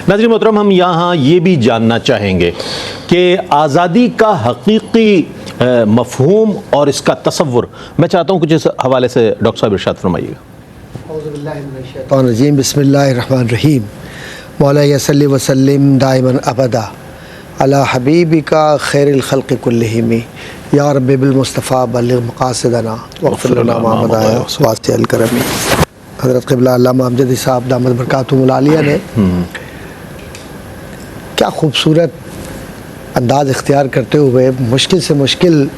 नाज़रीन मोहतरम, हम यहाँ ये भी जानना चाहेंगे कि आज़ादी का हकीकी मफ़हूम और इसका तसव्वुर, मैं चाहता हूँ कुछ इस हवाले से डॉक्टर साहब इरशाद फरमाइएगा। बिस्मिल्लाहिर्रहमानिर्रहीम। मौला सल्लि व सल्लिम दाइमन अबदा अला हबीबिका खैरिल खल्क़ि कुल्लिहिम या रब्बि बिल मुस्तफ़ा बल्लिग़ मक़ासिदना वग़फ़िर लना मा मदाया वासिअल करमी। हज़रत क़िबला अल्लामा अमजदी साहब दामद बरकातुहुल आलिया ने क्या खूबसूरत अंदाज़ इख्तियार करते हुए मुश्किल से मुश्किल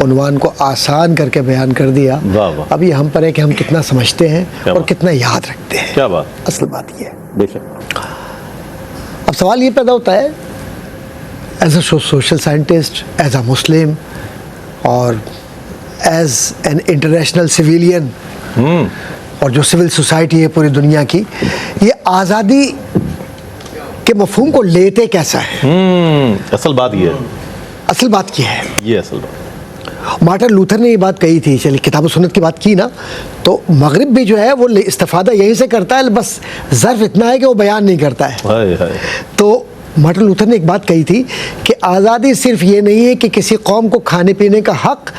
उन्वान को आसान करके बयान कर दिया। अब ये हम पर है कि हम कितना समझते हैं और कितना याद रखते हैं। क्या बात, असल बात ये है। बेशक अब सवाल ये पैदा होता है, as a social scientist, as a Muslim और एज एन इंटरनेशनल सिविलियन, और जो सिविल सोसाइटी है पूरी दुनिया की, ये आज़ादी के मफहूम को लेते कैसा है? असल बात ये है। असल बात ये है, ये असल बात। मार्टिन लूथर ने ये बात कही थी। चलिए किताब सुन्नत की बात की ना, तो मगरिब भी जो है वो इस्तिफादा यहीं से करता है, बस ज़र्फ इतना है कि वो बयान नहीं करता है। हाय। तो मार्टिन लूथर ने एक बात कही थी कि आज़ादी सिर्फ ये नहीं है कि किसी कौम को खाने पीने का हक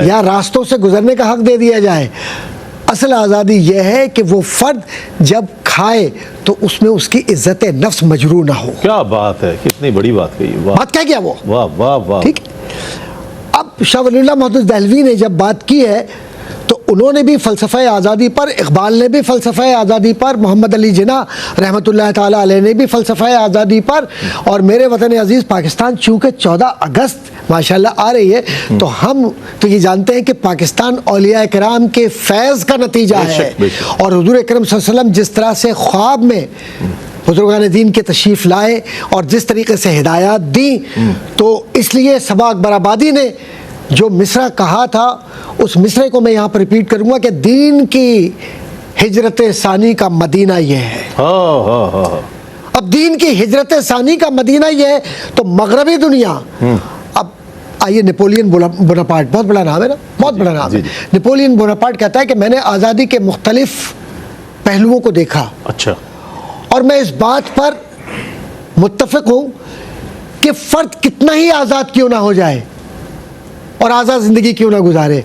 या रास्तों से गुजरने का हक दे दिया जाए। असल आज़ादी यह है कि वो फ़र्द जब खाए तो उसमें उसकी इज्जत नफ्स मजरूह ना हो। क्या बात है, कितनी बड़ी बात कही। बात क्या किया वो, वाह वाह वाह। ठीक। अब शाह वलीउल्लाह महमूद दहलवी ने जब बात की है तो उन्होंने भी फ़लसफ़ा आज़ादी पर, इक़बाल ने भी फ़लसफ़ा आज़ादी पर, मोहम्मद अली जिन्ना रहमतुल्लाह ताला अलैह ने भी फ़लसफ़ा आज़ादी पर, और मेरे वतन अज़ीज़ पाकिस्तान चूँकि 14 अगस्त माशाल्लाह आ रही है, तो हम तो ये जानते हैं कि पाकिस्तान औलिया किराम के फैज़ का नतीजा है। और हुज़ूर अकरम सल्लल्लाहु अलैहि वसल्लम जिस तरह से ख्वाब में बुज़ुर्गान दीन के तशरीफ़ लाए और जिस तरीके से हिदायत दी, तो इसलिए सबा अकबराबादी ने जो मिसरा कहा था, उस मिसरे को मैं यहाँ पर रिपीट करूँगा कि दीन की हिजरत सानी का मदीना ये है। अब दीन की हिजरत सानी का मदीना ये है, तो मगरबी दुनिया, अब आइए, नेपोलियन बोनापार्ट, बहुत बड़ा नाम है ना, बहुत बड़ा नाम है। नेपोलियन बोनापार्ट कहता है कि मैंने आज़ादी के मुख्तलिफ पहलुओं को देखा। अच्छा। और मैं इस बात पर मुत्तफ़िक़ हूँ कि फ़र्द कितना ही आज़ाद क्यों ना हो जाए और आज़ाद ज़िंदगी क्यों ना गुजारे,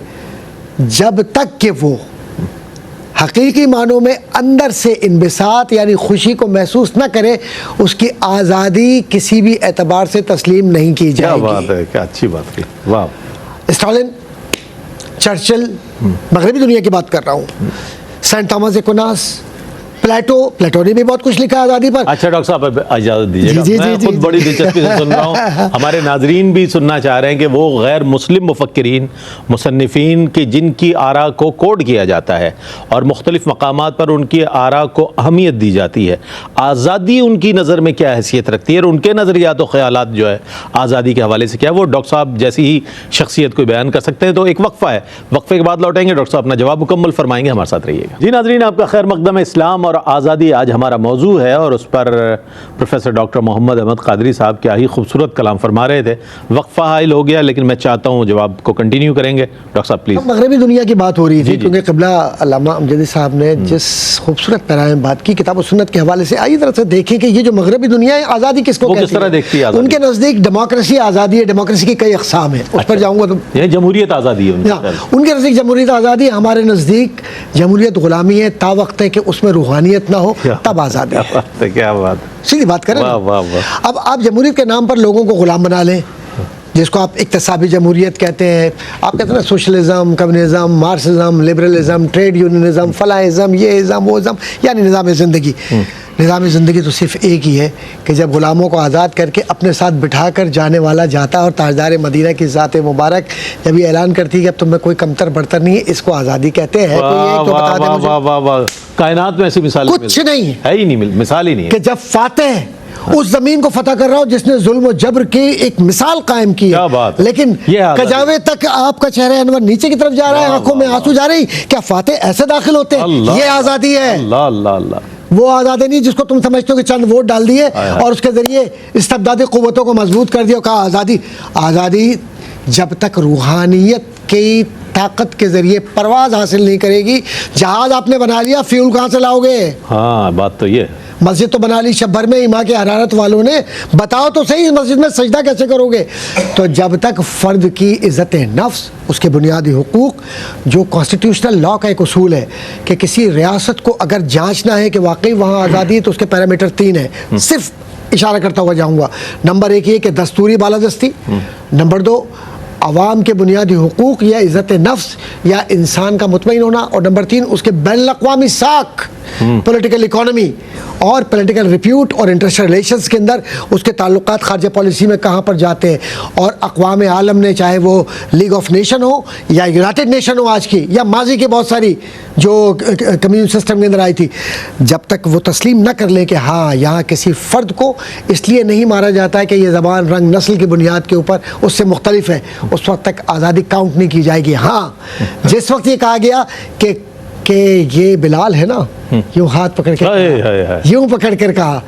जब तक कि वो हकीकी मानों में अंदर से इन्बिसात यानी खुशी को महसूस न करे, उसकी आज़ादी किसी भी एतबार से तस्लीम नहीं की जाएगी। क्या बात है, क्या अच्छी बात की। वाह। स्टालिन, चर्चिल, मगरबी दुनिया की बात कर रहा हूँ, सेंट थॉमस एक्विनास, प्लेटो ने भी बहुत कुछ लिखा आज़ादी पर। अच्छा डॉक्टर साहब, इजाज़त दीजिएगा, मैं खुद बड़ी दिलचस्पी से सुन रहा हूँ। हमारे नाजरीन भी सुनना चाह रहे हैं कि वो गैर मुस्लिम मुफक्किरीन, मुसन्निफ़ीन की जिनकी आरा को कोड किया जाता है और मुख्तलिफ़ मकामात पर उनकी आरा को अहमियत दी जाती है, आज़ादी उनकी नज़र में क्या हैसियत रखती है और उनके नज़रियात और ख़यालात जो है आज़ादी के हवाले से क्या है, वो डॉक्टर साहब जैसी ही शख्सियत को बयान कर सकते हैं। तो एक वक्फ़ा है, वक्फ़े के बाद लौटेंगे, डॉक्टर साहब अपना जवाब मुकम्मल फरमाएंगे, हमारे साथ रहिएगा। जी नाजरीन, आपका खैर मकदम इस्लाम और आज़ादी आज हमारा मौजू है और उस पर प्रोफेसर डॉक्टर मोहम्मद अहमद क़ादरी साहब क्या ही खूबसूरत कलाम फरमा रहे थे। वक्फ़ा हाइल हो गया, लेकिन मैं चाहता हूँ जवाब को कंटिन्यू करेंगे। डॉक्टर साहब प्लीज़। मगरबी दुनिया की बात हो रही थी, क्योंकि क़िबला अल्लामा अमजदी साहब ने जिस खूबसूरत पैरा में बात की किताब सुन्नत के हवाले से, आइए तरह से देखें कि ये जो मगरबी दुनिया है, आज़ादी किसको किस तरह देखती है। उनके नज़दीक डेमोक्रेसी आज़ादी है, डेमोक्रेसी की कई अक़साम है, उस पर जाऊँगा तो ये जमहूरियत आज़ादी है उनके नज़दीक जमहूरियत आज़ादी, हमारे नज़दीक जमहूरियत ग़ुलामी है, ता वक्त है कि उसमें रूहानियत ना हो तब आज़ादी है। क्या बात, सीधी बात करें। अब आप जमहूरियत के नाम पर लोगों को गुलाम बना लें, जिसको आप इक्तसाबी जमहूरियत कहते हैं, आप कहते हैं socialism, communism, Marxism, liberalism, trade unionism, फलाइज्म, ये इज़्म वो इज़्म, यानी निज़ाम ज़िंदगी। निज़ाम ज़िंदगी तो सिर्फ एक ही है कि जब ग़ुलामों को आज़ाद करके अपने साथ बिठा कर जाने वाला जाता है, और ताजदार मदीना की ज़ात मुबारक जब ये ऐलान करती है कि अब तुम्हें कोई कमतर बढ़तर नहीं है, इसको आज़ादी कहते हैं। कायनात में ऐसी मिसाल कुछ नहीं है ही नहीं, मिसाल ही नहीं है कि जब फातेह उस ज़मीन को फतह कर रहा हो जिसने जुल्म और जबर की एक मिसाल कायम की है, लेकिन कजावे तक आपका चेहरा अनवर नीचे की तरफ जा रहा है, आंखों में आंसू जा रही, क्या फातेह ऐसे दाखिल होते हैं? ये आज़ादी है। वो आज़ादी नहीं जिसको तुम समझते हो कि चंद वोट डाल दिए और उसके ज़रिए इस्तिबदादी क़ुव्वतों को मजबूत कर दिया, कहा आज़ादी। आज़ादी जब तक रूहानियत की ताकत के ज़रिए परवाज़ हासिल नहीं करेगी, जहाज़ आपने बना लिया, फ्यूल कहाँ से लाओगे? हाँ, बात तो ये मस्जिद तो बना ली शब भर में ही माँ के हरारत वालों ने, बताओ तो सही इस मस्जिद में सजदा कैसे करोगे। तो जब तक फ़र्द की इज़्ज़त नफ्स, उसके बुनियादी हुकूक, जो कॉन्स्टिट्यूशनल लॉ का एक उसूल है कि किसी रियासत को अगर जांचना है कि वाकई वहाँ आज़ादी है तो उसके पैरामीटर 3 है, सिर्फ इशारा करता हुआ जाऊँगा। नंबर 1 ये कि दस्तूरी बालादस्ती, नंबर 2 अवाम के बुनियादी हुकूक या इज़्ज़त नफ्स या इंसान का मुतमईन होना, और नंबर 3 उसके बैनुल-अक़वामी साख, पॉलिटिकल इकोनॉमी और पॉलिटिकल रिप्यूट और इंटरनेशनल रिलेशंस के अंदर उसके ताल्लुकात खारजा पॉलिसी में कहाँ पर जाते हैं। और अक़वाम आलम ने, चाहे वो लीग ऑफ नेशन हो या यूनाइटेड नेशन हो आज की, या माजी की बहुत सारी जो कम्युनिटी सिस्टम के अंदर आई थी, जब तक वो तस्लीम न कर लें कि हाँ यहाँ किसी फ़र्द को इसलिए नहीं मारा जाता है कि ये ज़बान, रंग, नस्ल की बुनियाद के ऊपर उससे मुख्तलिफ है, उस वक्त तक आज़ादी काउंट नहीं की जाएगी। हाँ, जिस वक्त ये कहा गया कि ये बिलाल है ना, यूँ हाथ पकड़ के यूँ पकड़ कर कहा,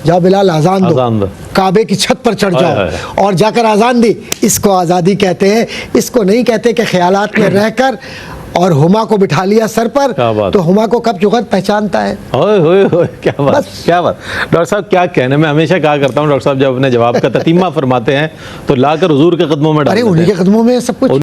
जाओ बिलाल आज़ान दो, काबे की छत पर चढ़ जाओ और जाकर आज़ान दी, इसको आज़ादी कहते हैं। इसको नहीं कहते कि ख्यालात में रहकर और हुमा को बिठा लिया सर पर, तो हुमा को कब जुगत पहचानता है। ओए होए होए, क्या बात, क्या बात। डॉक्टर साहब क्या कहने, मैं हमेशा कहा करता हूँ डॉक्टर साहब जब अपने जवाब का ततीमा फरमाते हैं तो लाकर हुजूर के कदमों में डाल देते हैं। उन्हीं के कदमों में सब कुछ।